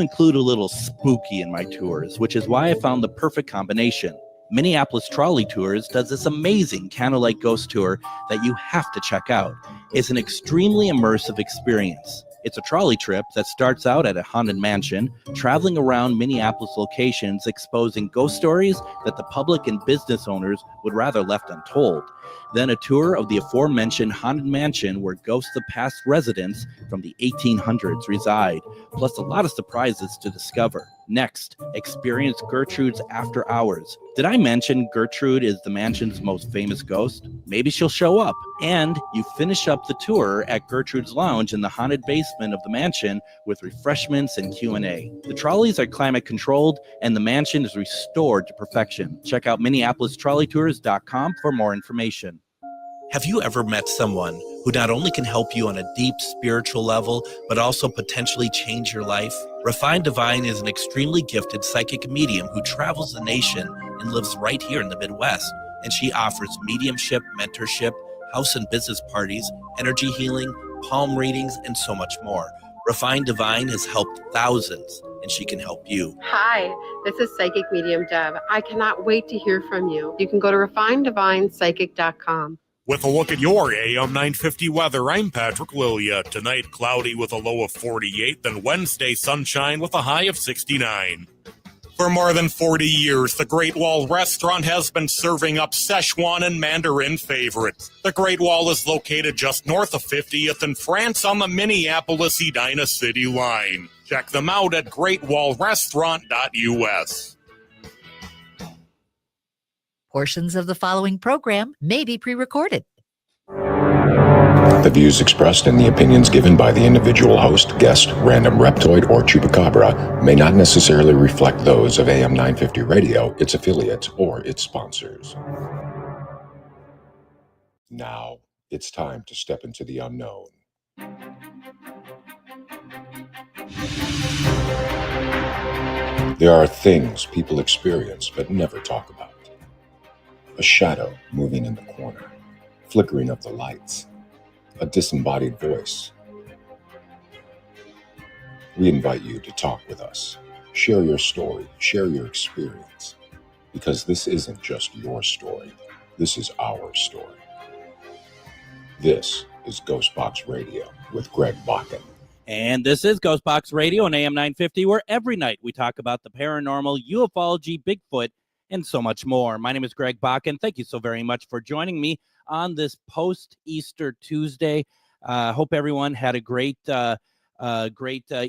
include a little spooky in my tours, which is why I found the perfect combination. Minneapolis Trolley Tours does this amazing candlelight ghost tour that you have to check out. It's an extremely immersive experience. It's a trolley trip that starts out at a haunted mansion, traveling around Minneapolis locations exposing ghost stories that the public and business owners would rather left untold. Then a tour of the aforementioned haunted mansion where ghosts of past residents from the 1800s reside, plus a lot of surprises to discover. Next, experience Gertrude's After Hours. Did I mention Gertrude is the mansion's most famous ghost? Maybe she'll show up. And you finish up the tour at Gertrude's Lounge in the haunted basement of the mansion with refreshments and Q&A. The trolleys are climate controlled and the mansion is restored to perfection. Check out MinneapolisTrolleyTours.com for more information. Have you ever met someone who not only can help you on a deep spiritual level, but also potentially change your life? Refined Divine is an extremely gifted psychic medium who travels the nation and lives right here in the Midwest. And she offers mediumship, mentorship, house and business parties, energy healing, palm readings, and so much more. Refined Divine has helped thousands, and she can help you. Hi, this is Psychic Medium Deb. I cannot wait to hear from you. You can go to refineddivinepsychic.com. With a look at your AM 950 weather, I'm Patrick Lilia. Tonight, cloudy with a low of 48, then Wednesday, sunshine with a high of 69. For more than 40 years, the Great Wall Restaurant has been serving up Szechuan and Mandarin favorites. The Great Wall is located just north of 50th in France on the Minneapolis-Edina City line. Check them out at greatwallrestaurant.us. Portions of the following program may be pre-recorded. The views expressed and the opinions given by the individual host, guest, random reptoid, or chupacabra may not necessarily reflect those of AM 950 Radio, its affiliates, or its sponsors. Now, it's time to step into the unknown. There are things people experience but never talk about. A shadow moving in the corner, flickering of the lights, a disembodied voice. We invite you to talk with us. Share your story, share your experience, because this isn't just your story. This is our story. This is GhostBox Radio with Greg Bakun. And this is GhostBox Radio on AM 950, where every night we talk about the paranormal, ufology, Bigfoot, and so much more. My name is Greg Bakun. Thank you so very much for joining me on this post-Easter Tuesday. Hope everyone had a great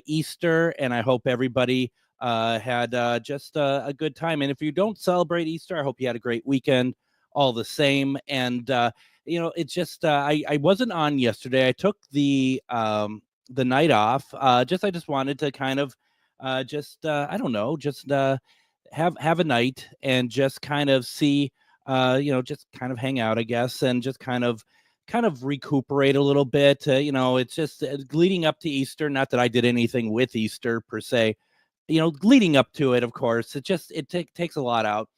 Easter, and I hope everybody had just a good time. And if you don't celebrate Easter, I hope you had a great weekend all the same. And, it's just I wasn't on yesterday. I took the night off. I just wanted to kind of have a night and just kind of see, just kind of hang out, I guess, and just kind of recuperate a little bit. It's just leading up to Easter. Not that I did anything with Easter per se, leading up to it, of course, it takes a lot out,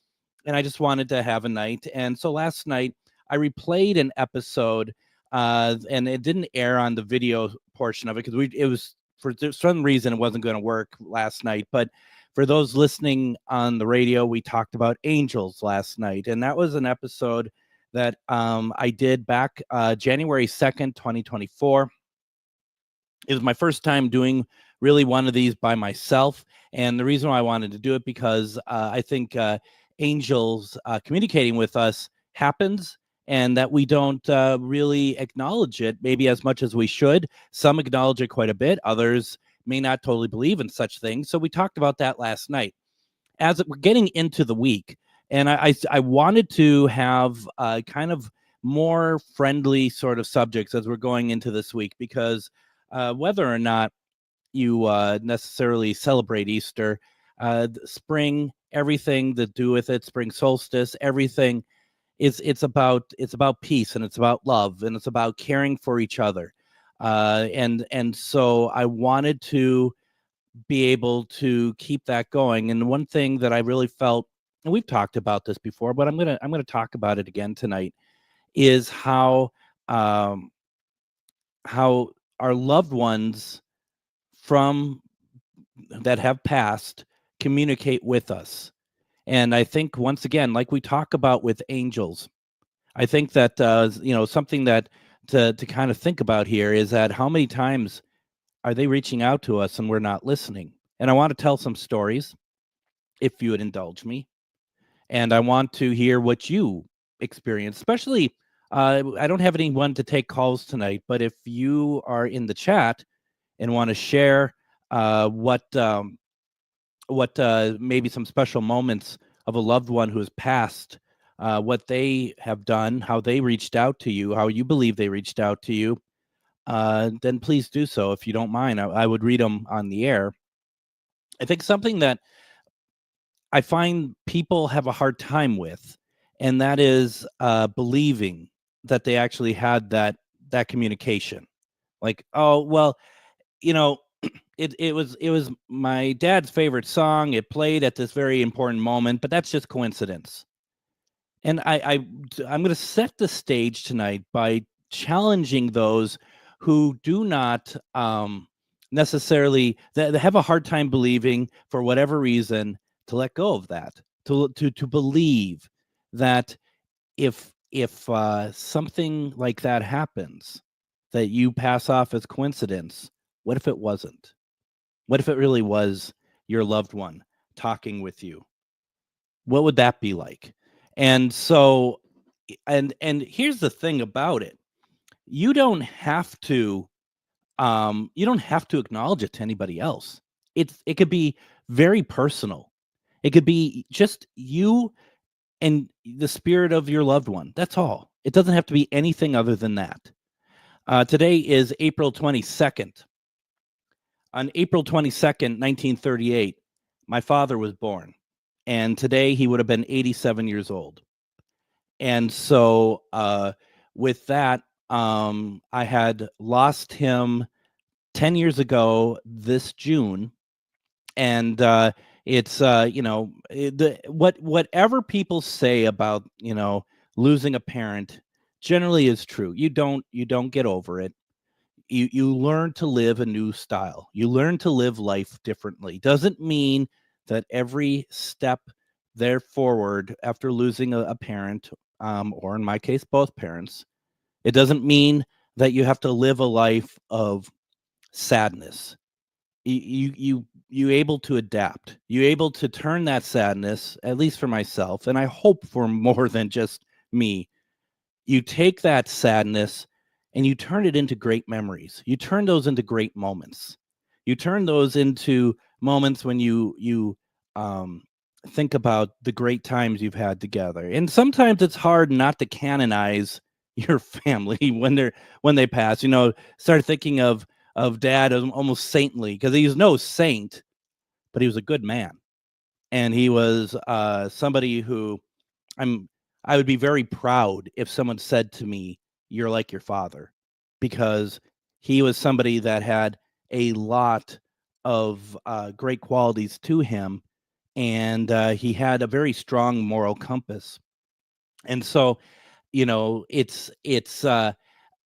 and I just wanted to have a night. And so last night I replayed an episode, and it didn't air on the video portion of it because it was for some reason it wasn't going to work last night, but for those listening on the radio, we talked about angels last night, and that was an episode that I did back January 2nd, 2024. It was my first time doing really one of these by myself, and the reason why I wanted to do it because I think angels communicating with us happens, and that we don't really acknowledge it maybe as much as we should. Some acknowledge it quite a bit, others may not totally believe in such things. So we talked about that last night. As we're getting into the week, and I wanted to have kind of more friendly sort of subjects as we're going into this week, because whether or not you necessarily celebrate Easter, spring, everything to do with it, spring solstice, everything, it's about peace, and it's about love, and it's about caring for each other. And so I wanted to be able to keep that going. And one thing that I really felt, and we've talked about this before, but I'm gonna talk about it again tonight, is how our loved ones from that have passed communicate with us. And I think, once again, like we talk about with angels, I think that something that to kind of think about here is that how many times are they reaching out to us and we're not listening? And I want to tell some stories, if you would indulge me. And I want to hear what you experience, especially I don't have anyone to take calls tonight, but if you are in the chat and want to share what maybe some special moments of a loved one who has passed, what they have done, how they reached out to you, how you believe they reached out to you, then please do so. If you don't mind, I would read them on the air. I think something that I find people have a hard time with, and that is believing that they actually had that communication. Like, oh, well, it was my dad's favorite song. It played at this very important moment, but that's just coincidence. And I'm going to set the stage tonight by challenging those who do not necessarily that have a hard time believing for whatever reason, to let go of that, to believe that if something like that happens, that you pass off as coincidence. What if it wasn't? What if it really was your loved one talking with you? What would that be like? And so, and here's the thing about it: you don't have to acknowledge it to anybody else. It could be very personal. It could be just you and the spirit of your loved one. That's all. It doesn't have to be anything other than that. Today is April 22nd. On April 22nd, 1938, my father was born. And today he would have been 87 years old. And so with that, I had lost him 10 years ago this June. And it's whatever people say about losing a parent generally is true. You don't get over it. You learn to live a new style. You learn to live life differently. Doesn't mean that every step there forward after losing a parent, or in my case both parents, it doesn't mean that you have to live a life of sadness. You able to adapt. You able to turn that sadness, at least for myself, and I hope for more than just me. You take that sadness and you turn it into great memories. You turn those into great moments. You turn those into moments when you think about the great times you've had together. And sometimes it's hard not to canonize your family when they pass. Start thinking of dad as almost saintly, because he's no saint, but he was a good man. And he was somebody who I would be very proud if someone said to me, "You're like your father," because he was somebody that had a lot of great qualities to him, and he had a very strong moral compass. And so, it's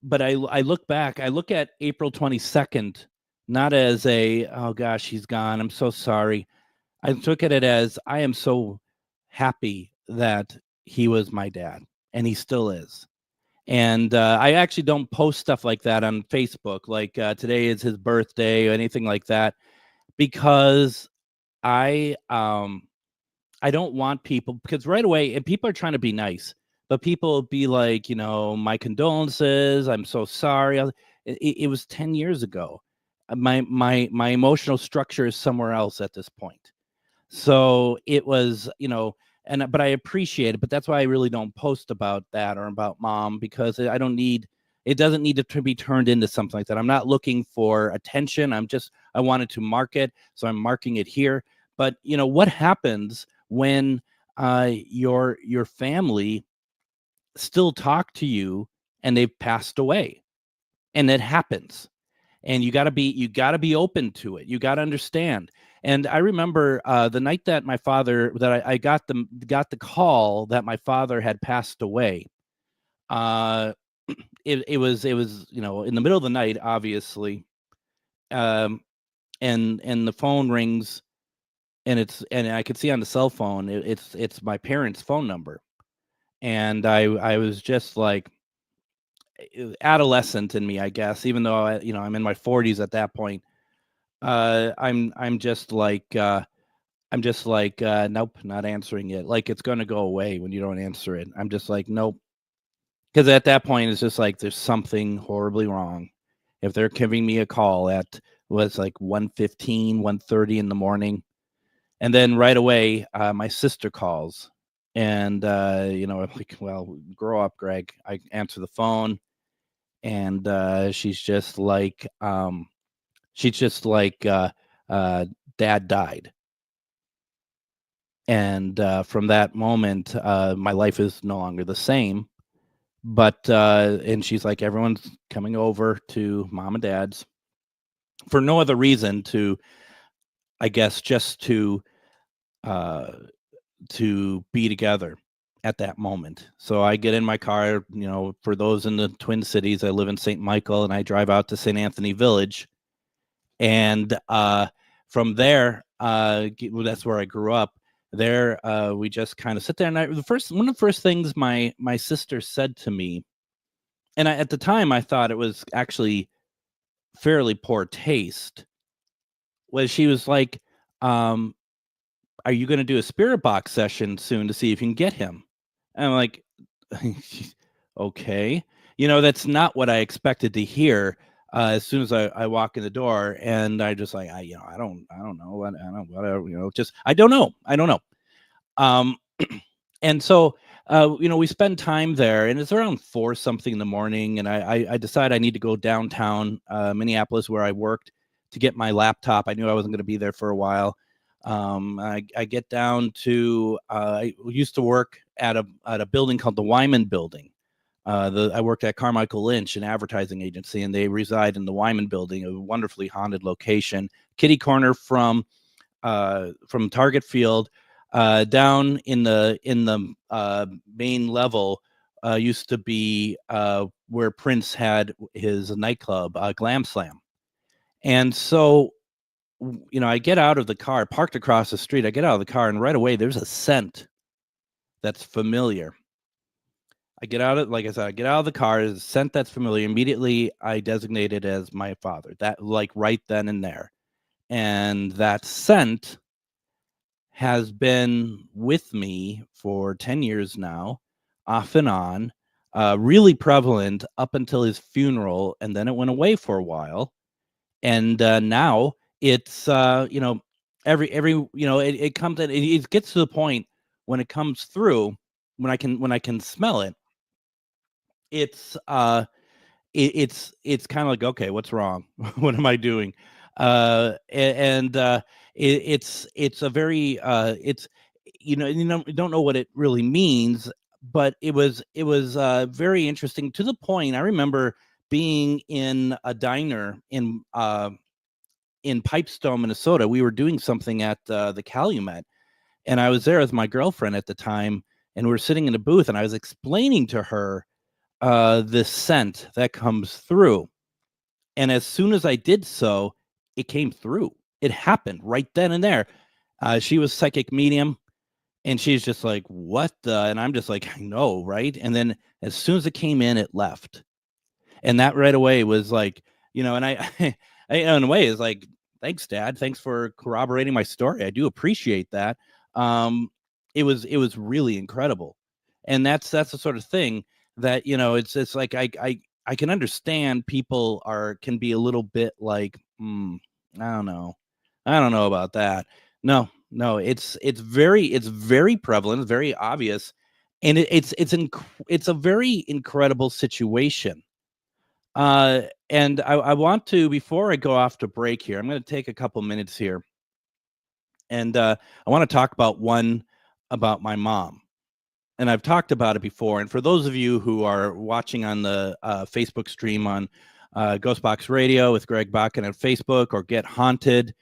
but I look back, I look at April 22nd, not as a, oh gosh, he's gone, I'm so sorry. I took at it as, I am so happy that he was my dad, and he still is. And I actually don't post stuff like that on Facebook, like today is his birthday or anything like that, because I don't want people, because right away, and people are trying to be nice, but people be like, my condolences, I'm so sorry. It was 10 years ago. My emotional structure is somewhere else at this point. So it was, but I appreciate it. But that's why I really don't post about that or about mom, because it doesn't need to be turned into something like that. I'm not looking for attention. I wanted to mark it, so I'm marking it here. But what happens when your family still talk to you and they've passed away? And it happens. And you got to be open to it. You got to understand. And I remember the night that my father, that I got the call that my father had passed away. It was in the middle of the night, obviously. and the phone rings, and I could see on the cell phone it's my parents' phone number, and I was just like adolescent in me, I guess, even though I'm in my 40s at that point. I'm just like nope, not answering it. Like it's gonna go away when you don't answer it. I'm just like, nope. Because at that point it's just like there's something horribly wrong. If they're giving me a call at was like 1:15, 1:30 in the morning, and then right away my sister calls, and I'm like, well, grow up, Greg. I answer the phone, and she's just like Dad died. And from that moment, my life is no longer the same. But and she's like, everyone's coming over to Mom and Dad's for no other reason to, I guess, just uh, to be together at that moment. So I get in my car. For those in the Twin Cities, I live in St. Michael, and I drive out to St. Anthony Village, and from there, that's where I grew up. There, we just kind of sit there, and one of the first things my sister said to me, and at the time I thought it was actually fairly poor taste, was she was like, "Are you going to do a spirit box session soon to see if you can get him?" And I'm like, "Okay." That's not what I expected to hear. As soon as I walk in the door, and I just like, I don't know, whatever, just I don't know. Um, and so we spend time there, and it's around 4 something in the morning, and I decide I need to go downtown Minneapolis where I worked to get my laptop. I knew I wasn't going to be there for a while. I get down to I used to work at a building called the Wyman Building. I worked at Carmichael Lynch, an advertising agency, and they reside in the Wyman Building, a wonderfully haunted location, kitty corner from Target Field. Down in the main level used to be where Prince had his nightclub, Glam Slam. And so, I get out of the car, parked across the street. I get out of the car, and right away there's a scent that's familiar. I get out of the car, there's a scent that's familiar. Immediately, I designate it as my father. That, like, right then and there. And that scent has been with me for 10 years now, off and on, really prevalent up until his funeral, and then it went away for a while. And now it's every it comes and it gets to the point when it comes through, when I can smell it. It's it's kind of like, okay, what's wrong? What am I doing? It's a very you don't know what it really means, but it was very interesting, to the point I remember being in a diner in Pipestone, Minnesota. We were doing something at the Calumet, and I was there with my girlfriend at the time, and we were sitting in a booth, and I was explaining to her this scent that comes through. And as soon as I did so, it came through. It happened right then and there. She was psychic medium, and she's just like, what the? And I'm just like, I know, right? And then as soon as it came in, it left. And that right away was like, and I in a way is like, thanks, Dad. Thanks for corroborating my story. I do appreciate that. It was really incredible. And that's the sort of thing that, it's like, I can understand people can be a little bit like, I don't know about that. No, it's very prevalent, very obvious, and it's a very incredible situation. And I want to, before I go off to break here, I'm going to take a couple minutes here, and I want to talk about my mom. And I've talked about it before. And for those of you who are watching on the Facebook stream on GhostBox Radio with Greg Bakun on Facebook, or Get Haunted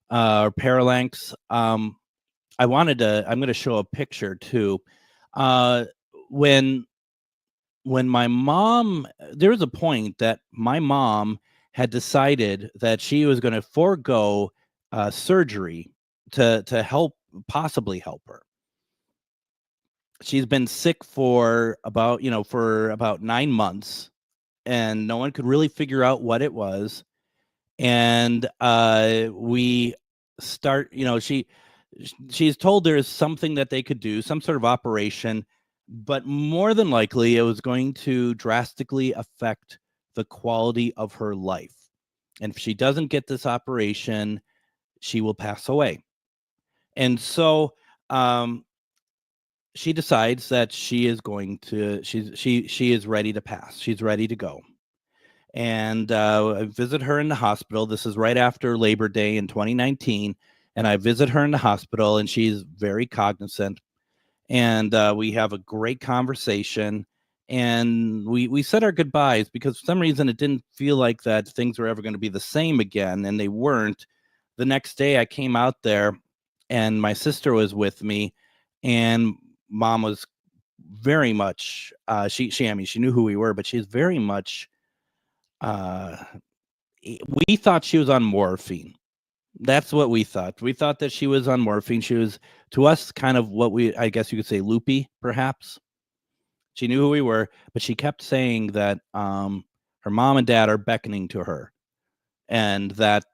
or Parallax, I'm going to show a picture too. When my mom, there was a point that my mom had decided that she was going to forego surgery to possibly help her. She's been sick for about 9 months, and no one could really figure out what it was. And we start, she's told there is something that they could do, some sort of operation, but more than likely it was going to drastically affect the quality of her life. And if she doesn't get this operation, she will pass away. And so she decides that she is ready to pass. She's ready to go. And I visit her in the hospital. This is right after Labor Day in 2019. And I visit her in the hospital, and she's very cognizant. And we have a great conversation. And we said our goodbyes because for some reason it didn't feel like that things were ever going to be the same again. And they weren't. The next day I came out there, and my sister was with me, and Mom was very much, she knew who we were, but she's very much, we thought she was on morphine. That's what we thought. We thought that she was on morphine. She was, to us, kind of I guess you could say, loopy, perhaps. She knew who we were, but she kept saying that her mom and dad are beckoning to her, and that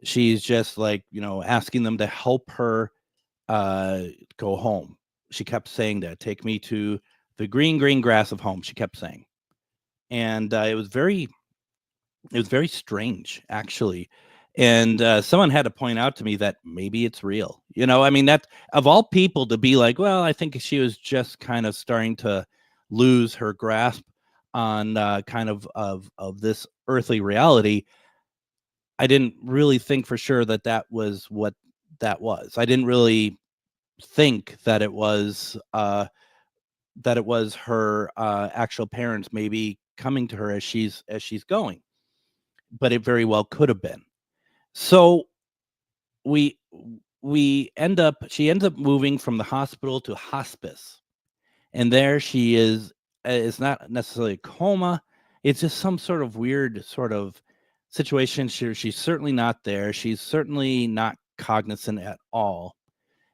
she's just like, asking them to help her go home. She kept saying that, take me to the green, green grass of home, she kept saying. And it was very strange, actually. And someone had to point out to me that maybe it's real. That of all people to be like, well, I think she was just kind of starting to lose her grasp on kind of this earthly reality. I didn't really think for sure that was what that was. I didn't really think that it was her actual parents maybe coming to her as she's going, but it very well could have been. So she ends up moving from the hospital to hospice, and there she is. It's not necessarily a coma. It's just some sort of weird sort of situation. She's certainly not there. She's certainly not cognizant at all.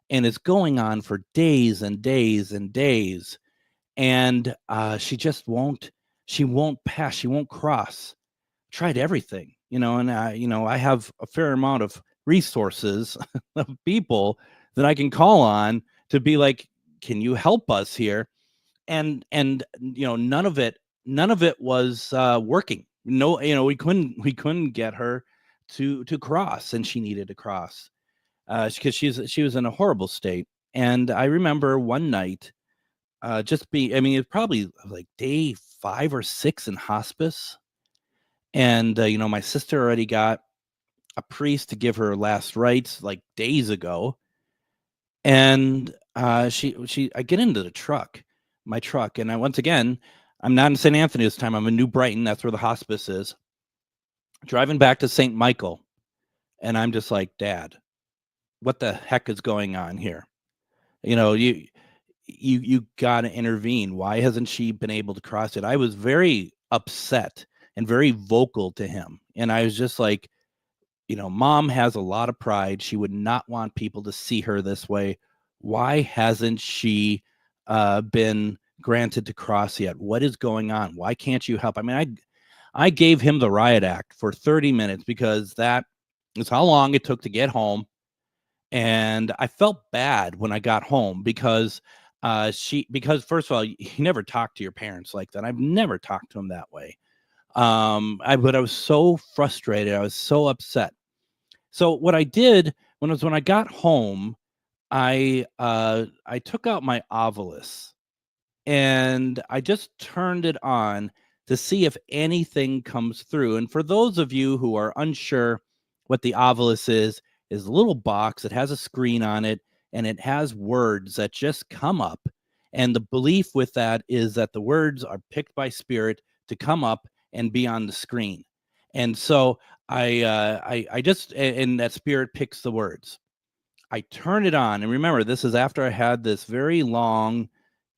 And it's going on for days and days and days. And she just won't pass. She won't cross. Tried everything, and I have a fair amount of resources of people that I can call on to be like, can you help us here? And none of it was working. No, we couldn't get her to cross, and she needed to cross because she was in a horrible state. And I remember one night it's probably like day 5 or 6 in hospice. And, my sister already got a priest to give her last rites like days ago. And I get into my truck. And once again, I'm not in St. Anthony this time. I'm in New Brighton. That's where the hospice is. Driving back to St. Michael. And I'm just like, Dad, what the heck is going on here? You got to intervene. Why hasn't she been able to cross it? I was very upset and very vocal to him. And I was just like, Mom has a lot of pride. She would not want people to see her this way. Why hasn't she been granted to cross yet? What is going on? Why can't you help? I gave him the riot act for 30 minutes because that is how long it took to get home. And I felt bad when I got home because first of all, you never talk to your parents like that. I've never talked to them that way. But I was so frustrated. I was so upset. So what I did when I got home, I took out my Ovilus and I just turned it on to see if anything comes through. And for those of you who are unsure what the Ovilus is a little box. It has a screen on it, and it has words that just come up. And the belief with that is that the words are picked by spirit to come up and be on the screen. And so I just, and that spirit picks the words. I turn it on, and remember, this is after I had this very long,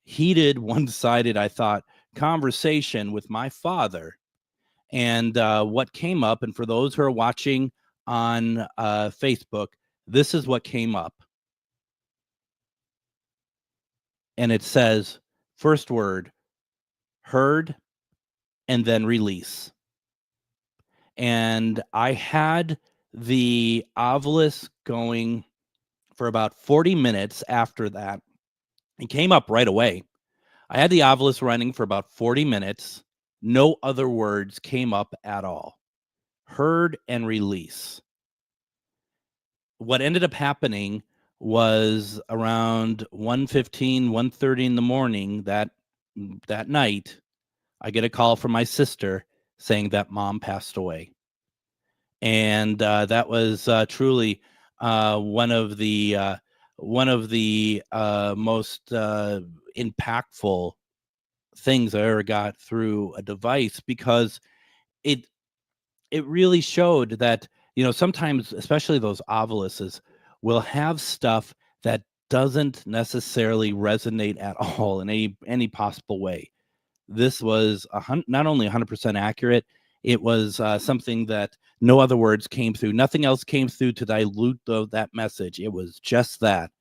heated, one-sided, I thought, conversation with my father. And what came up, and for those who are watching on Facebook, this is what came up. And it says, first word, heard, and then release. And I had the Ovilus going for about 40 minutes after that. It came up right away. I had the Ovilus running for about 40 minutes. No other words came up at all. Heard and release. What ended up happening was around 1:15, 1:30 in the morning that night, I get a call from my sister saying that mom passed away. And that was truly one of the most impactful things I ever got through a device, because it really showed that, sometimes, especially those Oviluses, will have stuff that doesn't necessarily resonate at all in any possible way. This was not only 100% accurate, it was something that no other words came through. Nothing else came through to dilute that message. It was just that.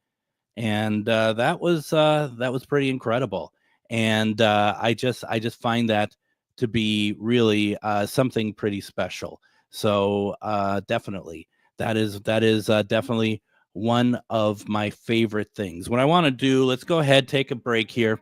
And that was pretty incredible. And I just find that to be really something pretty special. So definitely, that is definitely one of my favorite things. What I want to do, let's go ahead, take a break here.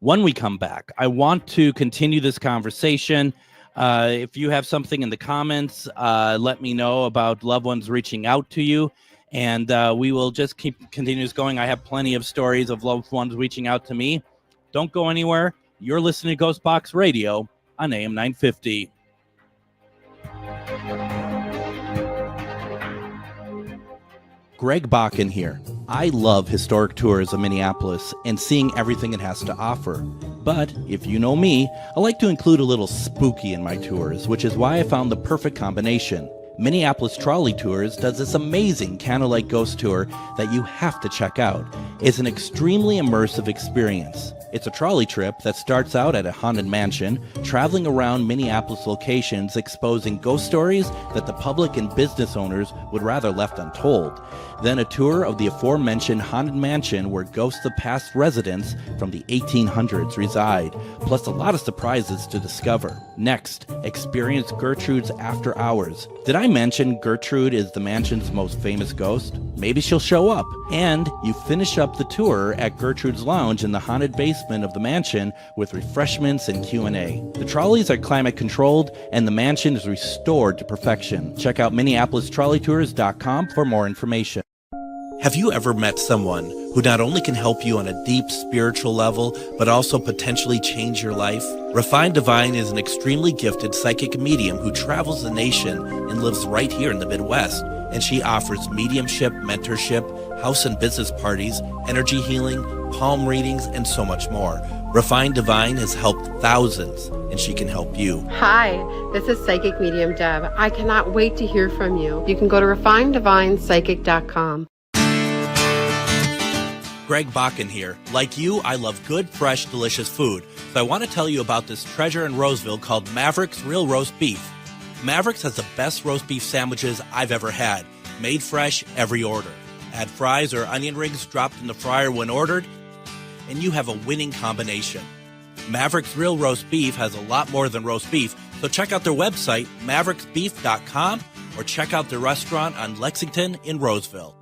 When we come back, I want to continue this conversation. If you have something in the comments, let me know about loved ones reaching out to you. And we will just continue this going. I have plenty of stories of loved ones reaching out to me. Don't go anywhere. You're listening to GhostBox Radio on AM 950. Greg Bakun here. I love historic tours of Minneapolis and seeing everything it has to offer. But if you know me, I like to include a little spooky in my tours, which is why I found the perfect combination. Minneapolis Trolley Tours does this amazing candlelight ghost tour that you have to check out. It's an extremely immersive experience. It's a trolley trip that starts out at a haunted mansion, traveling around Minneapolis locations exposing ghost stories that the public and business owners would rather left untold. Then a tour of the aforementioned haunted mansion where ghosts of past residents from the 1800s reside, plus a lot of surprises to discover. Next, experience Gertrude's After Hours. Did I mention Gertrude is the mansion's most famous ghost? Maybe she'll show up. And you finish up the tour at Gertrude's Lounge in the haunted basement of the mansion with refreshments and Q&A. The trolleys are climate controlled and the mansion is restored to perfection. Check out MinneapolisTrolleyTours.com for more information. Have you ever met someone who not only can help you on a deep spiritual level, but also potentially change your life? Refined Divine is an extremely gifted psychic medium who travels the nation and lives right here in the Midwest. And she offers mediumship, mentorship, house and business parties, energy healing, palm readings, and so much more. Refined Divine has helped thousands, and she can help you. Hi, this is Psychic Medium Deb. I cannot wait to hear from you. You can go to refineddivinepsychic.com. Greg Bakun here. Like you, I love good, fresh, delicious food. So I want to tell you about this treasure in Roseville called Maverick's Real Roast Beef. Maverick's has the best roast beef sandwiches I've ever had. Made fresh every order. Add fries or onion rings dropped in the fryer when ordered, and you have a winning combination. Maverick's Real Roast Beef has a lot more than roast beef, so check out their website, mavericksbeef.com, or check out their restaurant on Lexington in Roseville.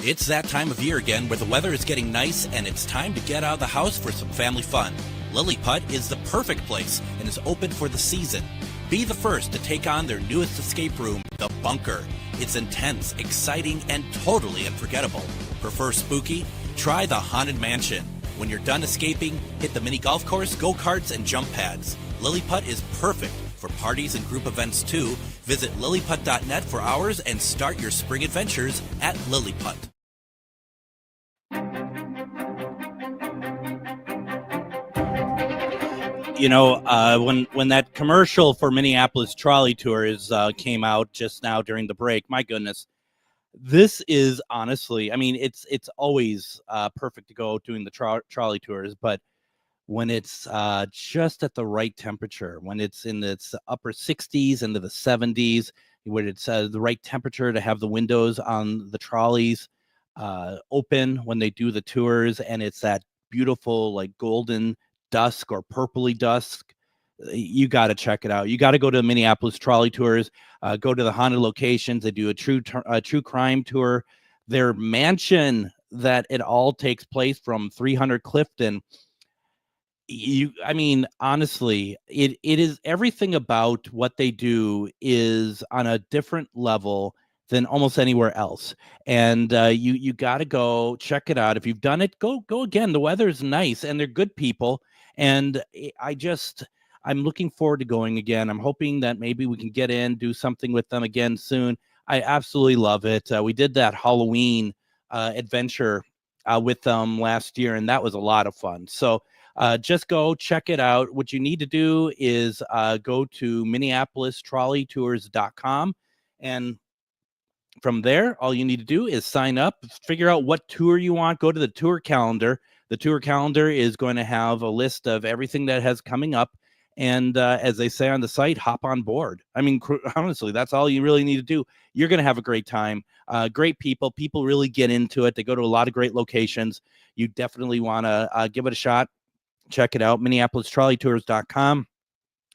It's that time of year again where the weather is getting nice and it's time to get out of the house for some family fun. Lily Putt is the perfect place and is open for the season. Be the first to take on their newest escape room, The Bunker. It's intense, exciting, and totally unforgettable. Prefer spooky? Try the Haunted Mansion. When you're done escaping, hit the mini golf course, go-karts, and jump pads. Lily Putt is perfect for parties and group events too. Visit lilyputt.net for hours and start your spring adventures at Lilyputt. You know, when that commercial for Minneapolis Trolley Tours came out just now during the break, my goodness, this is honestly, I mean, it's always perfect to go doing the trolley tours, but when it's just at the right temperature, when it's in its upper 60s into the 70s, where it's the right temperature to have the windows on the trolleys open when they do the tours, and it's that beautiful like golden dusk or purpley dusk. You got to check it out. You got to go to the Minneapolis trolley tours, go to the haunted locations. They do a true crime tour. Their mansion that it all takes place from 300 Clifton. I mean, honestly, it is everything about what they do is on a different level than almost anywhere else. And you got to go check it out. If you've done it, go again. The weather is nice and they're good people. And I'm looking forward to going again. I'm hoping that maybe we can get in, do something with them again soon. I absolutely love it. We did that Halloween adventure with them last year, and that was a lot of fun. So just go check it out. What you need to do is go to minneapolistrolleytours.com, and from there, all you need to do is sign up, figure out what tour you want, go to the tour calendar. The tour calendar is going to have a list of everything that has coming up. And as they say on the site, hop on board. I mean, honestly, that's all you really need to do. You're going to have a great time. Great people. People really get into it. They go to a lot of great locations. You definitely want to give it a shot. Check it out, minneapolistrolleytours.com.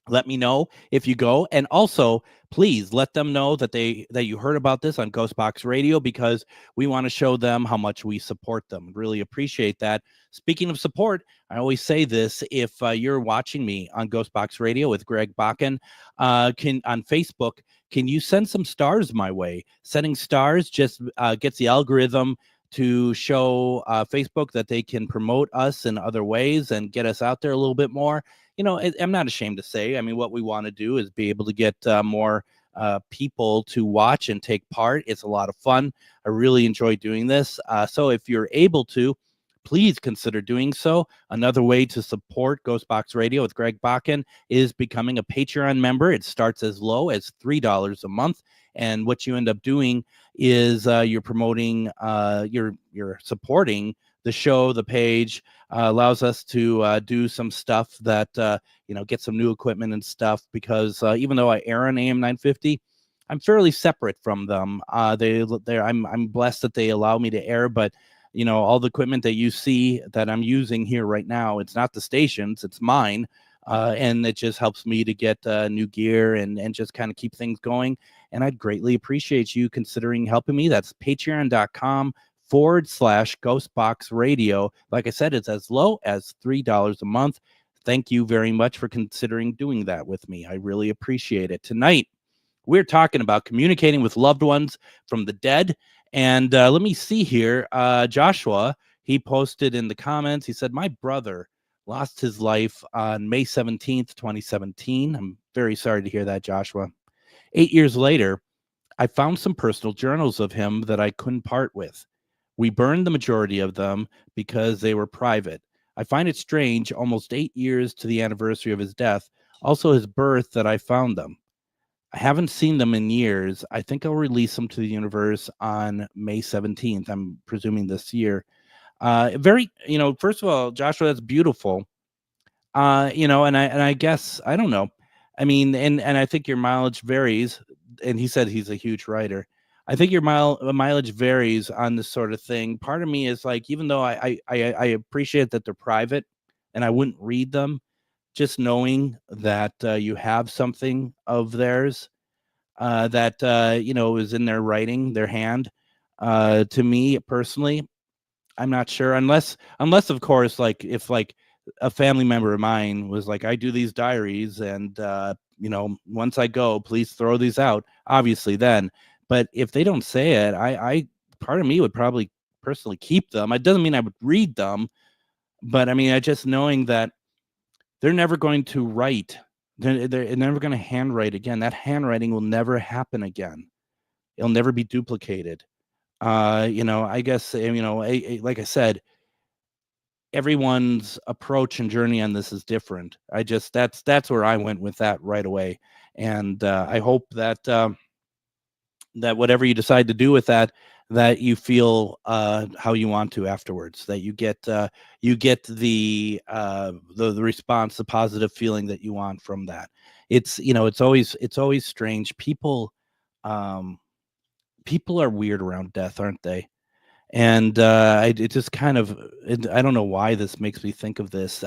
Let me know if you go, and also please let them know that you heard about this on GhostBox Radio, because we want to show them how much we support them. Really appreciate that. Speaking of support, I always say this: if you're watching me on GhostBox Radio with Greg Bakun on Facebook, can you send some stars my way? Sending stars just gets the algorithm to show Facebook that they can promote us in other ways and get us out there a little bit more. You know, I'm not ashamed to say, I mean, what we want to do is be able to get more people to watch and take part. It's a lot of fun. I really enjoy doing this. So if you're able to, please consider doing so. Another way to support GhostBox Radio with Greg Bakun is becoming a Patreon member. It starts as low as $3 a month. And what you end up doing is you're promoting, you're supporting the show, the page, allows us to do some stuff that, get some new equipment and stuff, because even though I air on AM 950, I'm fairly separate from them. I'm blessed that they allow me to air, but all the equipment that you see that I'm using here right now, it's not the station's, it's mine. And it just helps me to get new gear and just kind of keep things going. And I'd greatly appreciate you considering helping me. That's patreon.com/GhostBox Radio. Like I said, it's as low as $3 a month. Thank you very much for considering doing that with me. I really appreciate it. Tonight, we're talking about communicating with loved ones from the dead. And let me see here. Joshua, he posted in the comments, he said, my brother lost his life on May 17th, 2017. I'm very sorry to hear that, Joshua. 8 years later, I found some personal journals of him that I couldn't part with. We burned the majority of them because they were private. I find it strange, almost 8 years to the anniversary of his death, also his birth, that I found them. I haven't seen them in years. I think I'll release them to the universe on May 17th. I'm presuming this year. First of all, Joshua, that's beautiful. And I guess, I don't know. I mean, and I think your mileage varies. And he said he's a huge writer. I think your mileage varies on this sort of thing. Part of me is like, even though I appreciate that they're private and I wouldn't read them, just knowing that you have something of theirs that is in their writing, their hand. To me personally, I'm not sure, unless of course, like if like a family member of mine was like, I do these diaries, and once I go, please throw these out. Obviously, then. But if they don't say it, I part of me would probably personally keep them. It doesn't mean I would read them, but I mean, I just knowing that they're never going to write. They're never going to handwrite again. That handwriting will never happen again. It'll never be duplicated. I guess, like I said, everyone's approach and journey on this is different. That's where I went with that right away. And I hope that that whatever you decide to do with that that you feel how you want to afterwards, that you get the response, the positive feeling that you want from that. It's, it's always strange. People people are weird around death, aren't they? And it just kind of, I don't know why this makes me think of this.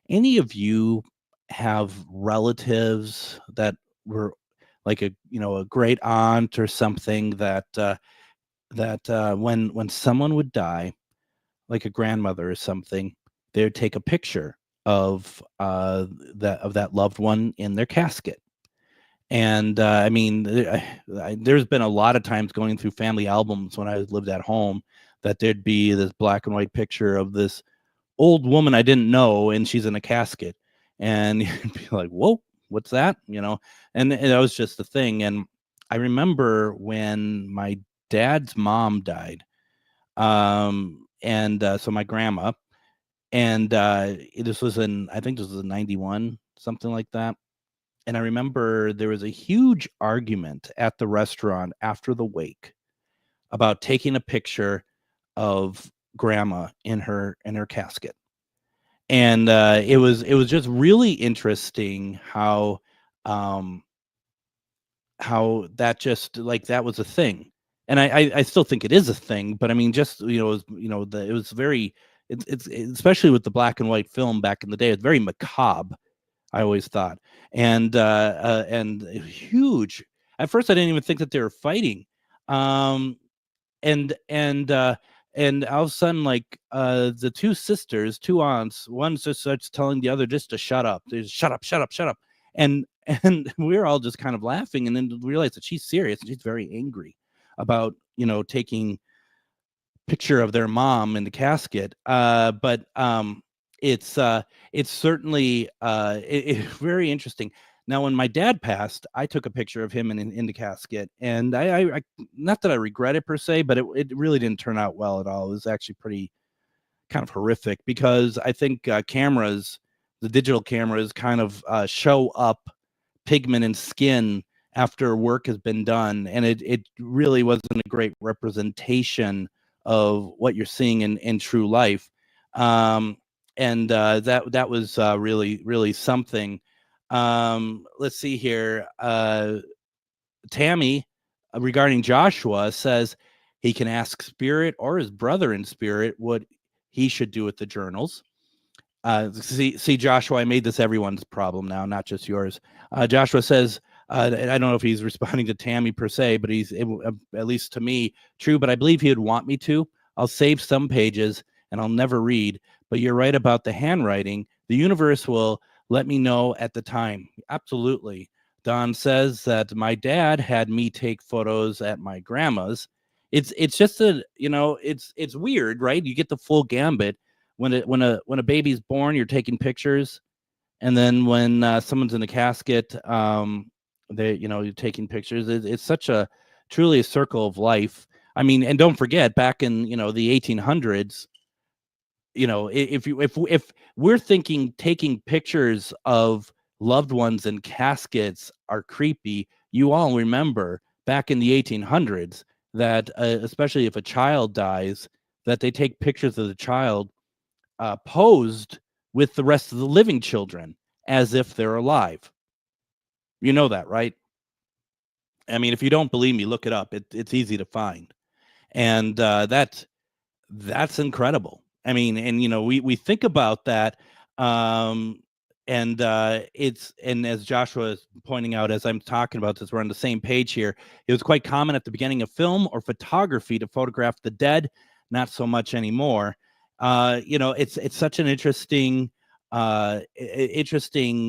Any of you have relatives that were like a great aunt or something that when someone would die, like a grandmother or something, they would take a picture of that loved one in their casket. And I mean, there's been a lot of times going through family albums when I lived at home that there'd be this black and white picture of this old woman I didn't know, and she's in a casket, and you'd be like, "Whoa, what's that?" And that was just the thing. And I remember when my dad's mom died, and so my grandma, and this was I think this was in 91, something like that. And I remember there was a huge argument at the restaurant after the wake about taking a picture of grandma in her casket. And it was just really interesting how that just, like, that was a thing. And I still think it is a thing, but I mean, just, it was very, it's especially with the black and white film back in the day, it's very macabre, I always thought. And huge. At first I didn't even think that they were fighting. And all of a sudden, like, the two aunts, one just starts telling the other just to shut up. They just, shut up. And we were all just kind of laughing, and then realized that she's serious and she's very angry about, taking picture of their mom in the casket. But it's certainly very interesting. Now, when my dad passed, I took a picture of him in the casket, and I not that I regret it per se, but it really didn't turn out well at all. It was actually pretty kind of horrific, because I think the digital cameras kind of show up pigment and skin after work has been done, and it really wasn't a great representation of what you're seeing in true life. And that was really something. Let's see here. Tammy, regarding Joshua, says he can ask Spirit or his brother in spirit what he should do with the journals. See, Joshua, I made this everyone's problem now, not just yours. Joshua says, I don't know if he's responding to Tammy per se, but he's, at least to me, true, but I believe he would want me to. I'll save some pages and I'll never read, but you're right about the handwriting. The universe will let me know at the time. Absolutely. Don says that my dad had me take photos at my grandma's. It's just it's weird, right? You get the full gambit. When a baby's born, you're taking pictures, and then when someone's in the casket, you're taking pictures. It's such a truly a circle of life. I mean, and don't forget, back in the 1800s, if we're thinking taking pictures of loved ones in caskets are creepy, you all remember back in the 1800s that especially if a child dies, that they take pictures of the child posed with the rest of the living children as if they're alive. You know that, right? I mean, if you don't believe me, look it up. It's easy to find. And that's incredible. I mean, and we think about that, and as Joshua is pointing out, as I'm talking about this, we're on the same page here. It was quite common at the beginning of film or photography to photograph the dead, not so much anymore. It's such an interesting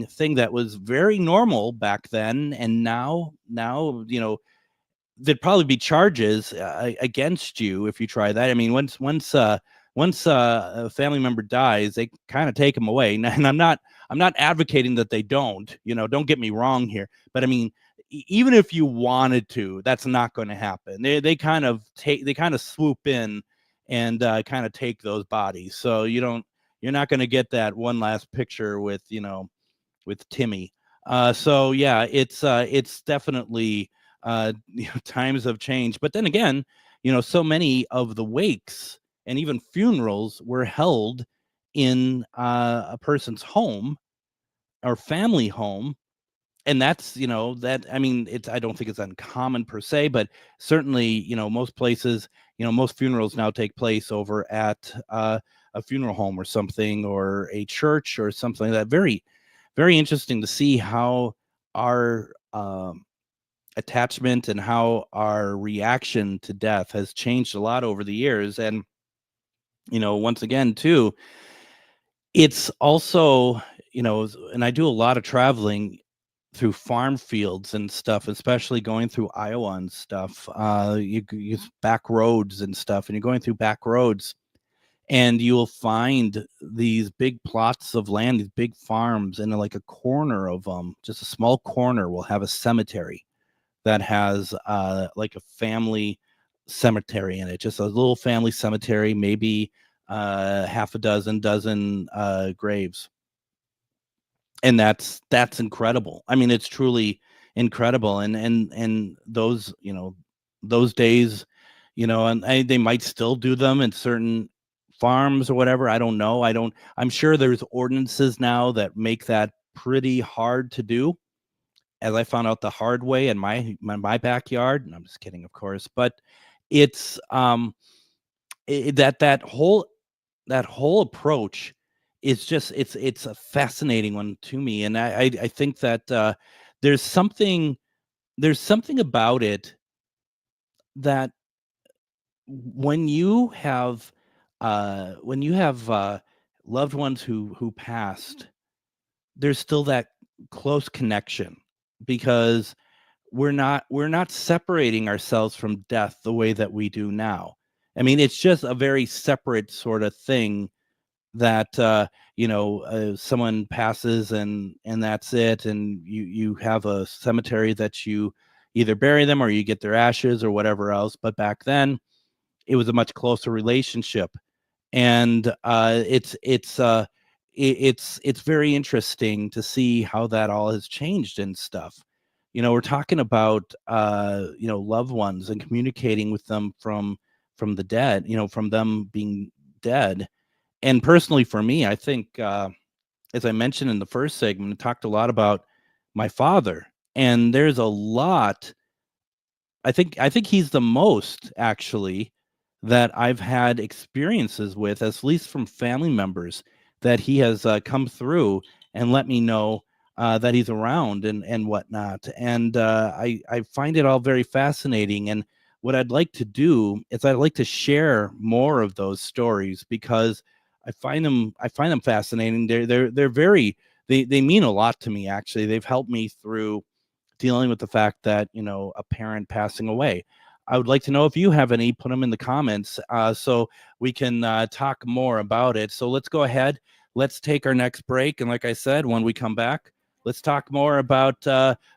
thing that was very normal back then, and now there'd probably be charges against you if you try that. I mean, once a family member dies, they kind of take them away. And I'm not advocating that they don't. Don't get me wrong here. But I mean, even if you wanted to, that's not going to happen. They kind of swoop in and kind of take those bodies. So you're not going to get that one last picture with Timmy. So yeah, it's definitely times have changed. But then again, so many of the wakes and even funerals were held in a person's home or family home. And that's, I don't think it's uncommon per se, but certainly, most places, most funerals now take place over at a funeral home or something, or a church or something like that. Very, very interesting to see how our attachment and how our reaction to death has changed a lot over the years. And, once again, too, it's also, and I do a lot of traveling through farm fields and stuff, especially going through Iowa and stuff. You use back roads and stuff, and you're going through back roads, and you will find these big plots of land, these big farms, and like a corner of them, just a small corner, will have a cemetery that has like a family cemetery in it, just a little family cemetery, maybe half a dozen graves. And that's incredible. I mean, it's truly incredible. And those, those days, and they might still do them in certain farms or whatever. I don't know. I'm sure there's ordinances now that make that pretty hard to do, as I found out the hard way in my backyard. And I'm just kidding, of course, but it's that whole approach is just, it's a fascinating one to me. And I think that there's something about it that when you have loved ones who passed, there's still that close connection, because we're not separating ourselves from death the way that we do now. I mean, it's just a very separate sort of thing that someone passes and that's it, and you have a cemetery that you either bury them or you get their ashes or whatever else. But back then it was a much closer relationship, and it's very interesting to see how that all has changed and stuff. We're talking about loved ones and communicating with them from the dead, from them being dead. And personally, for me, I think, as I mentioned in the first segment, I talked a lot about my father, and there's a lot. I think he's the most, actually, that I've had experiences with, at least from family members, that he has come through and let me know that he's around and whatnot. And I find it all very fascinating. And what I'd like to do is I'd like to share more of those stories, because I find them fascinating. They're very, they mean a lot to me, actually. They've helped me through dealing with the fact that, a parent passing away. I would like to know if you have any, put them in the comments so we can talk more about it. So let's go ahead. Let's take our next break. And like I said, when we come back, let's talk more about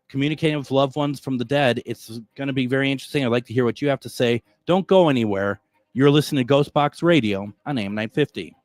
communicating with loved ones from the dead. It's going to be very interesting. I'd like to hear what you have to say. Don't go anywhere. You're listening to GhostBox Radio on AM 950.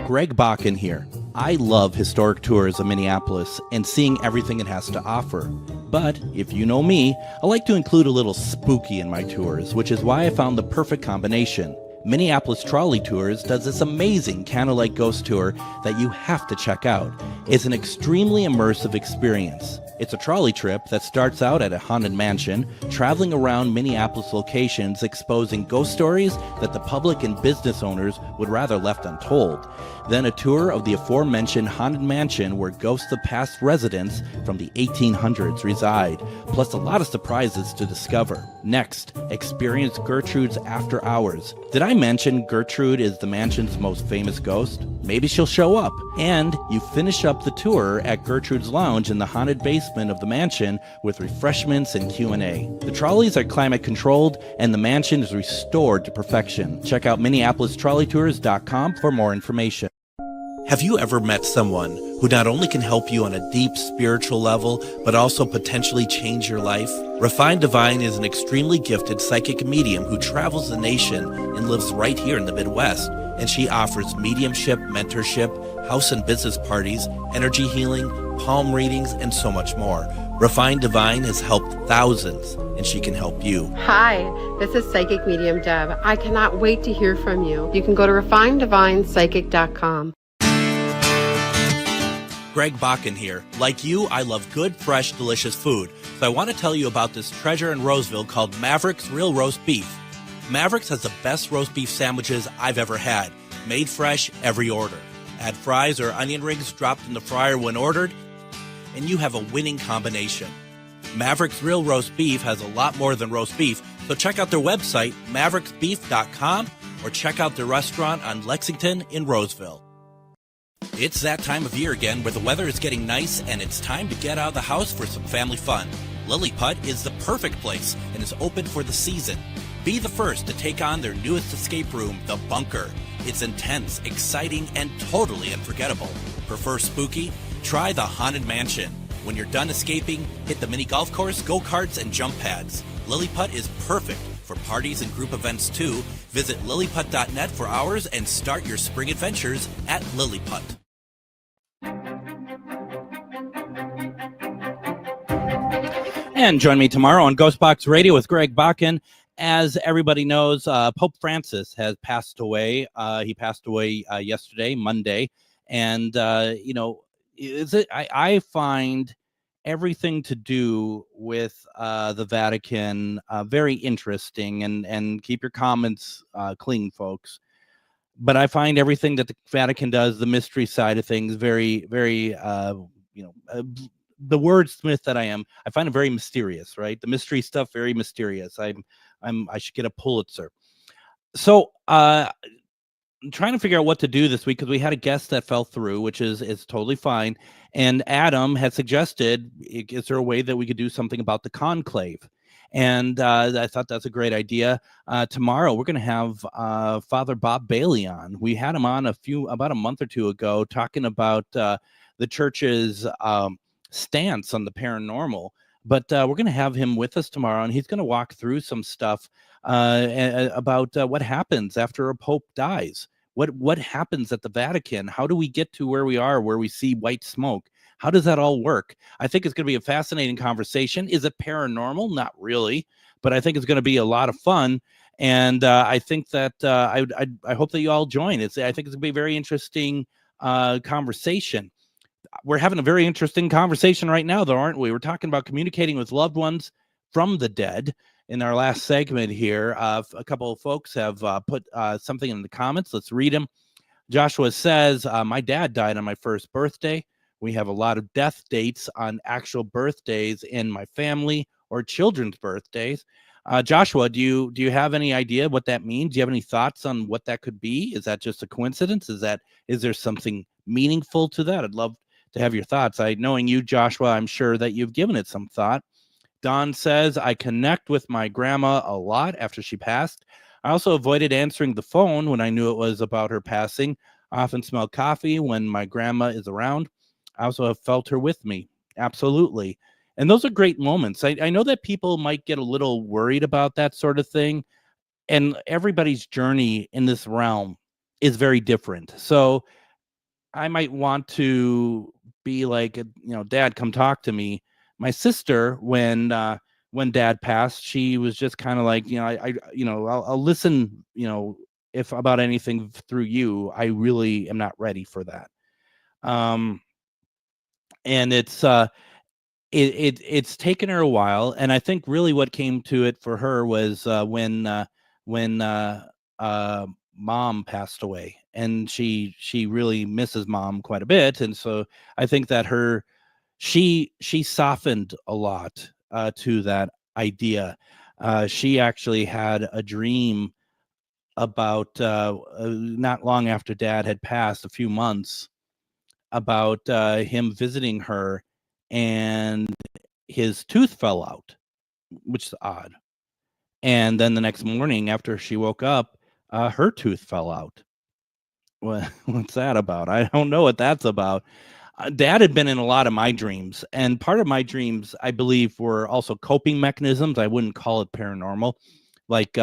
Greg Bakun here. I love historic tours of Minneapolis and seeing everything it has to offer. But if you know me, I like to include a little spooky in my tours, which is why I found the perfect combination. Minneapolis Trolley Tours does this amazing candlelight ghost tour that you have to check out. It's an extremely immersive experience. It's a trolley trip that starts out at a haunted mansion, traveling around Minneapolis locations exposing ghost stories that the public and business owners would rather left untold. Then a tour of the aforementioned haunted mansion where ghosts of past residents from the 1800s reside, plus a lot of surprises to discover. Next, experience Gertrude's After Hours. Did I mention Gertrude is the mansion's most famous ghost? Maybe she'll show up. And you finish up the tour at Gertrude's Lounge in the haunted basement of the mansion with refreshments and Q&A. The trolleys are climate controlled and the mansion is restored to perfection. Check out MinneapolisTrolleyTours.com for more information. Have you ever met someone who not only can help you on a deep spiritual level, but also potentially change your life? Refined Divine is an extremely gifted psychic medium who travels the nation and lives right here in the Midwest. And she offers mediumship, mentorship, house and business parties, energy healing, palm readings, and so much more. Refined Divine has helped thousands, and she can help you. Hi, this is Psychic Medium Deb. I cannot wait to hear from you. You can go to refineddivinepsychic.com. Greg Bakun here. Like you, I love good, fresh, delicious food. So I want to tell you about this treasure in Roseville called Maverick's Real Roast Beef. Maverick's has the best roast beef sandwiches I've ever had. Made fresh every order. Add fries or onion rings dropped in the fryer when ordered, and you have a winning combination. Maverick's Real Roast Beef has a lot more than roast beef, so check out their website, mavericksbeef.com, or check out their restaurant on Lexington in Roseville. It's that time of year again where the weather is getting nice and it's time to get out of the house for some family fun. Lilliput is the perfect place and is open for the season. Be the first to take on their newest escape room, The Bunker. It's intense, exciting, and totally unforgettable. Prefer spooky? Try the Haunted Mansion. When you're done escaping, hit the mini golf course, go-karts, and jump pads. Lilliput is perfect for parties and group events too. Visit lilliput.net for hours and start your spring adventures at Lilliput. And join me tomorrow on GhostBox Radio with Greg Bakun. As everybody knows, Pope Francis has passed away. He passed away yesterday, Monday. And, I find everything to do with the Vatican very interesting. And keep your comments clean, folks. But I find everything that the Vatican does, the mystery side of things, very, very, the wordsmith that I am, I find it very mysterious, right? The mystery stuff, very mysterious. I should get a Pulitzer. So I'm trying to figure out what to do this week because we had a guest that fell through, which is totally fine. And Adam had suggested, is there a way that we could do something about the conclave? And I thought that's a great idea. Tomorrow we're going to have Father Bob Bailey on. We had him on about a month or two ago talking about the church's stance on the paranormal. But we're going to have him with us tomorrow, and he's going to walk through some stuff about what happens after a pope dies. What happens at the Vatican? How do we get to where we are, where we see white smoke? How does that all work? I think it's going to be a fascinating conversation. Is it paranormal? Not really, but I think it's going to be a lot of fun. And I think that I hope that you all join. I think it's going to be a very interesting conversation. We're having a very interesting conversation right now, though, aren't we? We're talking about communicating with loved ones from the dead. In our last segment here, a couple of folks have put something in the comments. Let's read them. Joshua says, my dad died on my first birthday. We have a lot of death dates on actual birthdays in my family or children's birthdays. Joshua, do you have any idea what that means? Do you have any thoughts on what that could be? Is that just a coincidence? Is there something meaningful to that? I'd love to have your thoughts. Knowing you, Joshua, I'm sure that you've given it some thought. Don says, I connect with my grandma a lot after she passed. I also avoided answering the phone when I knew it was about her passing. I often smell coffee when my grandma is around. I also have felt her with me. Absolutely. And those are great moments. I know that people might get a little worried about that sort of thing. And everybody's journey in this realm is very different. So I might want to be like, Dad, come talk to me. My sister, when Dad passed, she was just kind of like, I'll listen, if about anything through you. I really am not ready for that. And it's taken her a while, and I think really what came to it for her was when Mom passed away, and she really misses Mom quite a bit, and so I think that she softened a lot to that idea. She actually had a dream about not long after Dad had passed, a few months, about him visiting her, and his tooth fell out, which is odd. And then the next morning after she woke up, her tooth fell out. What's that about? I don't know what that's about. Dad had been in a lot of my dreams, and part of my dreams, I believe, were also coping mechanisms. I wouldn't call it paranormal. Like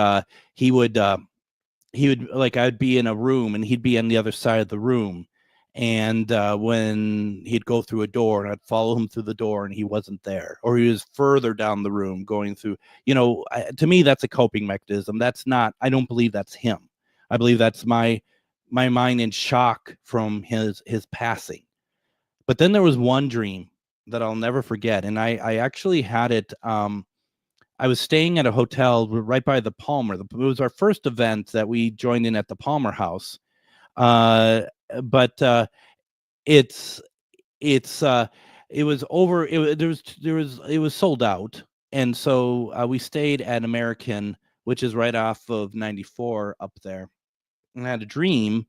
he would like, I'd be in a room and he'd be on the other side of the room, And when he'd go through a door and I'd follow him through the door and he wasn't there, or he was further down the room going through, to me, that's a coping mechanism. I don't believe that's him. I believe that's my mind in shock from his passing. But then there was one dream that I'll never forget. And I actually had it. I was staying at a hotel right by the Palmer. It was our first event that we joined in at the Palmer House. But it was over. It was sold out. And so we stayed at American, which is right off of 94 up there. And I had a dream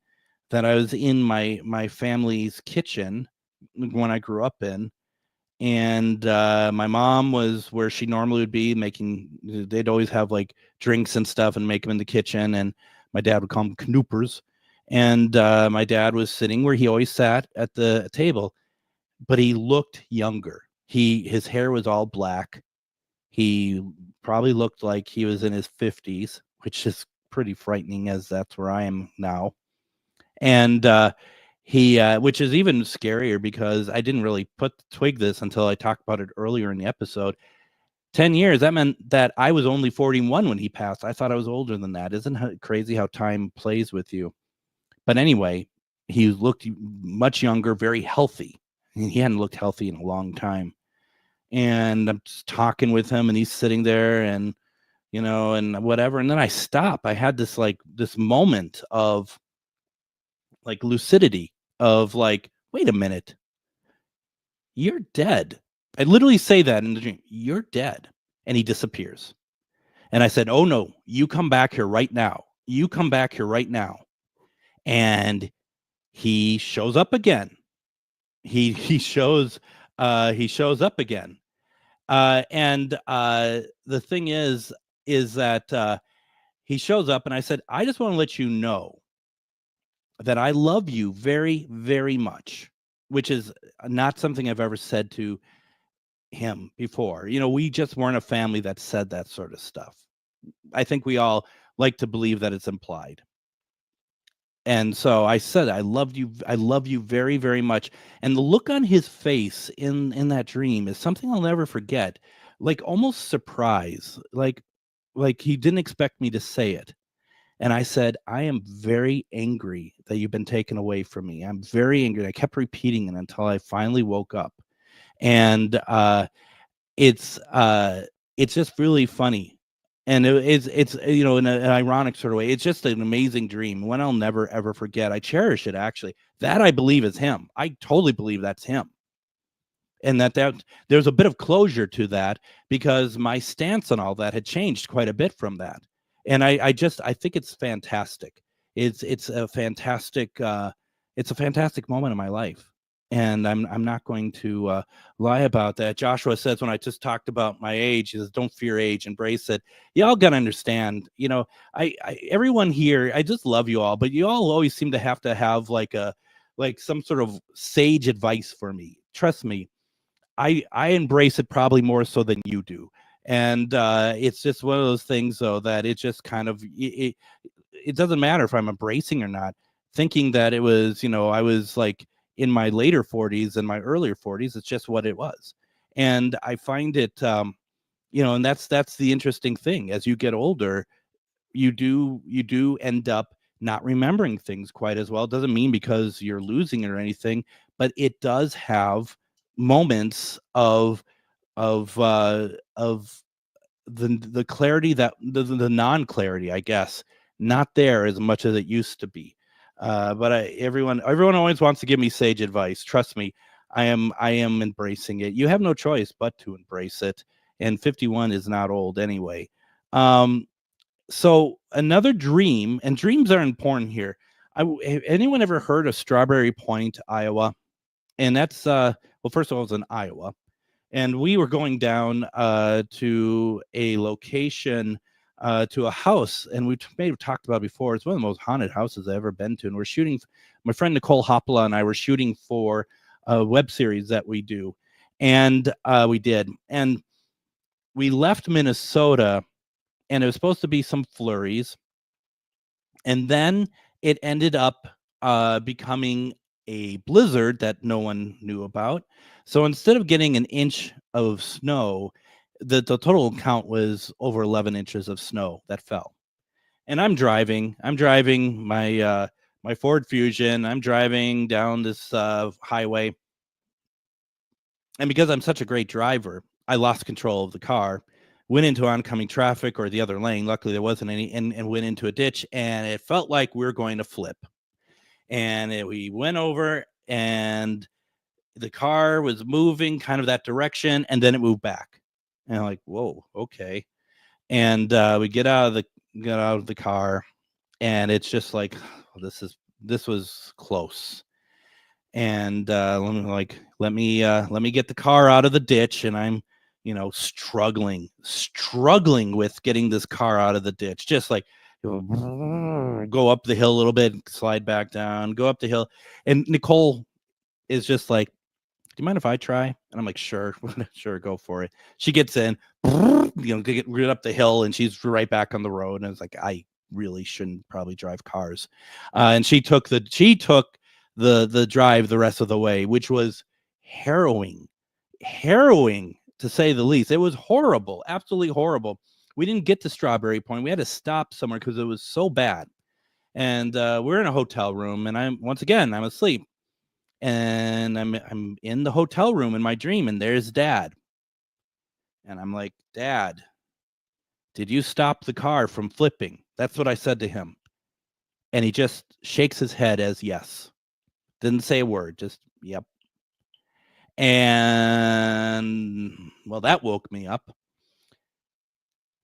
that I was in my family's kitchen when I grew up in, and my mom was where she normally would be making. They'd always have like drinks and stuff and make them in the kitchen, and my dad would call them knoopers. And my dad was sitting where he always sat at the table, but he looked younger. His hair was all black. He probably looked like he was in his 50s, which is pretty frightening, as that's where I am now. And which is even scarier because I didn't really twig this until I talked about it earlier in the episode. 10 years, that meant that I was only 41 when he passed. I thought I was older than that. Isn't it crazy how time plays with you? But anyway, he looked much younger, very healthy. He hadn't looked healthy in a long time. And I'm just talking with him, and he's sitting there, and and whatever. And then I stop. I had this moment of like lucidity of like, wait a minute, you're dead. I literally say that in the dream, you're dead. And he disappears. And I said, oh no, you come back here right now. You come back here right now. And he shows up again. He shows up again. And the thing is that he shows up, and I said, I just want to let you know that I love you very, very much, which is not something I've ever said to him before. We just weren't a family that said that sort of stuff. I think we all like to believe that it's implied. And so I said, I love you very, very much. And the look on his face in that dream is something I'll never forget. Like almost surprise, like he didn't expect me to say it. And I said, I am very angry that you've been taken away from me. I'm very angry. I kept repeating it until I finally woke up. And it's just really funny. And it's in an ironic sort of way. It's just an amazing dream, one I'll never, ever forget. I cherish it, actually. That I believe is him. I totally believe that's him. And that there's a bit of closure to that because my stance on all that had changed quite a bit from that. And I think it's fantastic. It's a fantastic moment in my life. And I'm not going to lie about that. Joshua says, when I just talked about my age, he says, don't fear age, embrace it. Y'all gotta understand, everyone here, I just love you all, but you all always seem to have like some sort of sage advice for me. Trust me, I embrace it probably more so than you do. And it's just one of those things, though, that it just kind of, it doesn't matter if I'm embracing or not. Thinking that it was, I was like in my later 40s and my earlier 40s, it's just what it was. And I find it, and that's the interesting thing. As you get older, you do end up not remembering things quite as well. It doesn't mean because you're losing it or anything, but it does have moments of the clarity that the non-clarity, I guess, not there as much as it used to be. But everyone always wants to give me sage advice. Trust me, I am embracing it. You have no choice but to embrace it. And 51 is not old anyway. So another dream, and dreams are important here. Anyone ever heard of Strawberry Point, Iowa? And that's well, first of all, it's in Iowa. And we were going down to a location, to a house, and we may have talked about it before. It's one of the most haunted houses I've ever been to. And we're shooting, my friend Nicole Hoppala and I were shooting for a web series that we do. And we did. And we left Minnesota, and it was supposed to be some flurries. And then it ended up becoming a blizzard that no one knew about. So instead of getting an inch of snow, the total count was over 11 inches of snow that fell. And I'm driving my my Ford Fusion. I'm driving down this highway, and because I'm such a great driver, I lost control of the car, went into oncoming traffic or the other lane. Luckily, there wasn't any, and went into a ditch, and it felt like we were going to flip. And we went over, and the car was moving kind of that direction, and then it moved back. And I'm like, whoa, okay. And we get out of the car, and it's just like, oh, this was close. And let me get the car out of the ditch, and I'm struggling with getting this car out of the ditch, just like go up the hill a little bit, slide back down, go up the hill. And Nicole is just like, do you mind if I try? And I'm like, sure, sure, go for it. She gets in, get right up the hill, and she's right back on the road. And it's like, I really shouldn't probably drive cars. And she took the drive the rest of the way, which was harrowing to say the least. It was horrible, absolutely horrible. We didn't get to Strawberry Point. We had to stop somewhere because it was so bad. And we're in a hotel room, and I'm asleep. And I'm in the hotel room in my dream, and there's Dad. And I'm like, Dad, did you stop the car from flipping? That's what I said to him. And he just shakes his head as yes. Didn't say a word, just yep. And well, that woke me up.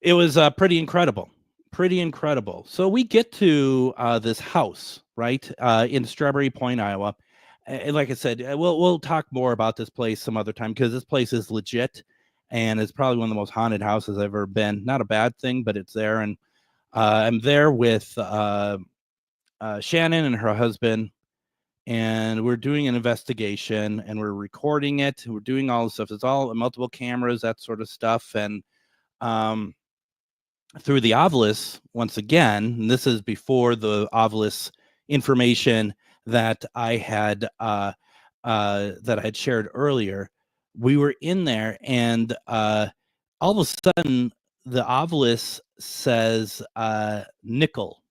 It was pretty incredible. So we get to this house, right, in Strawberry Point, Iowa. And like I said, we'll talk more about this place some other time, because this place is legit, and it's probably one of the most haunted houses I've ever been. Not a bad thing, but it's there. And I'm there with Shannon and her husband, and we're doing an investigation, and we're recording it. We're doing all the stuff. It's all multiple cameras, that sort of stuff. And through the Ovilus, once again, and this is before the Ovilus information that I had shared earlier, we were in there, and all of a sudden the Ovilus says nickel.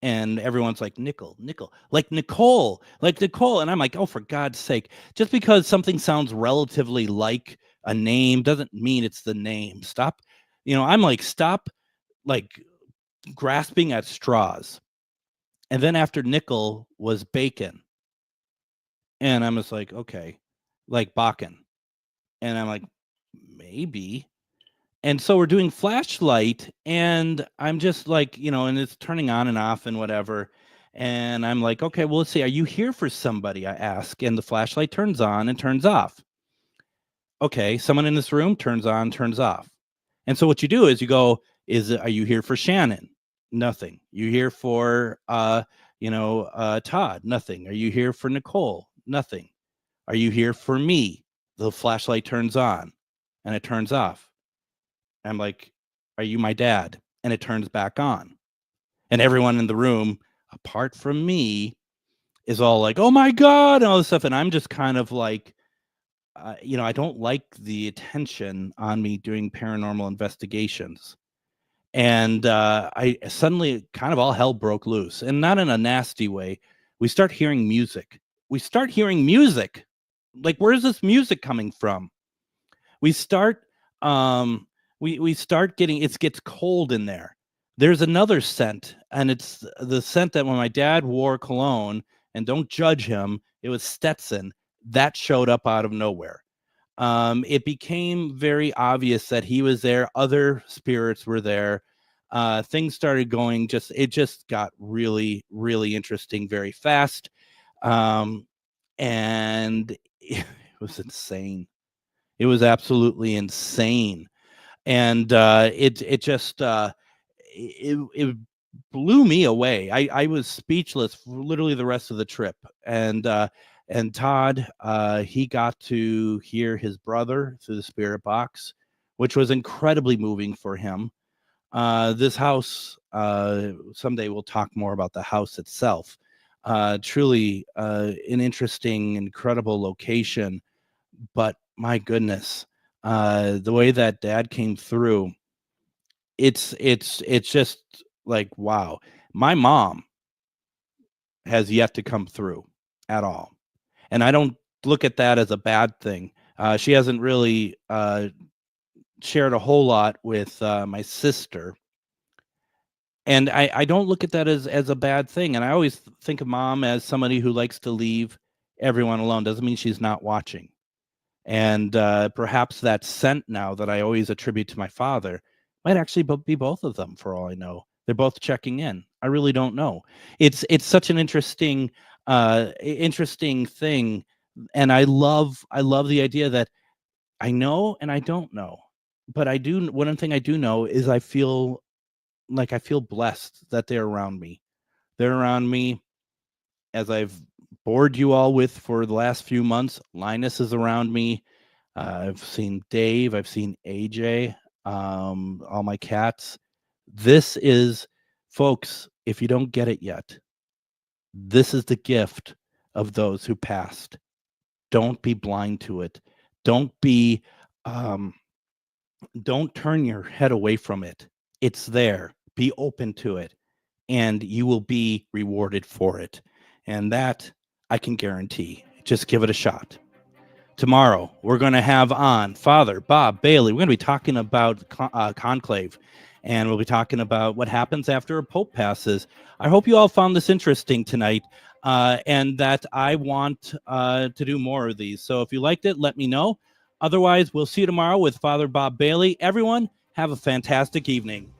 And everyone's like, nickel, like Nicole. And I'm like, oh, for God's sake, just because something sounds relatively like a name doesn't mean it's the name. Stop. I'm like, stop, like, grasping at straws. And then after nickel was bacon. And I'm just like, okay, like Bakun. And I'm like, maybe. And so we're doing flashlight, and I'm just like, and it's turning on and off and whatever. And I'm like, okay, well, let's see. Are you here for somebody? I ask. And the flashlight turns on and turns off. Okay, someone in this room, turns on, turns off. And so what you do is you go, are you here for Shannon? Nothing. You here for, Todd? Nothing. Are you here for Nicole? Nothing. Are you here for me? The flashlight turns on and it turns off. I'm like, are you my dad? And it turns back on. And everyone in the room, apart from me, is all like, oh my God, and all this stuff. And I'm just kind of like, I don't like the attention on me doing paranormal investigations. And I suddenly kind of all hell broke loose, and not in a nasty way. We start hearing music. Like, where's this music coming from? We start, we start getting, it gets cold in there. There's another scent, and it's the scent that when my dad wore cologne, and don't judge him, it was Stetson, that showed up out of nowhere. It became very obvious that he was there. Other spirits were there. Things started going, it just got really, really interesting very fast. And it was insane. It was absolutely insane. And it blew me away. I was speechless for literally the rest of the trip. And Todd, he got to hear his brother through the spirit box, which was incredibly moving for him. This house, someday we'll talk more about the house itself. Truly an interesting, incredible location. But my goodness, the way that Dad came through, it's just like, wow. My mom has yet to come through at all, and I don't look at that as a bad thing. She hasn't really shared a whole lot with my sister, and I don't look at that as a bad thing. And I always think of Mom as somebody who likes to leave everyone alone. Doesn't mean she's not watching. And perhaps that scent now that I always attribute to my father might actually be both of them, for all I know. They're both checking in. I really don't know. It's such an interesting thing, and I love the idea that I know and I don't know, but I do. One thing I do know is I feel blessed that they're around me. They're around me, as I've bored you all with for the last few months. Linus is around me. I've seen Dave. I've seen AJ. All my cats. This is, folks, if you don't get it yet, this is the gift of those who passed. Don't be blind to it. Don't turn your head away from it. It's there. Be open to it, and you will be rewarded for it. And that I can guarantee. Just give it a shot. Tomorrow, we're going to have on Father Bob Bailey. We're going to be talking about conclave, and we'll be talking about what happens after a pope passes. I hope you all found this interesting tonight, and that I want to do more of these. So if you liked it, let me know. Otherwise, we'll see you tomorrow with Father Bob Bailey. Everyone, have a fantastic evening.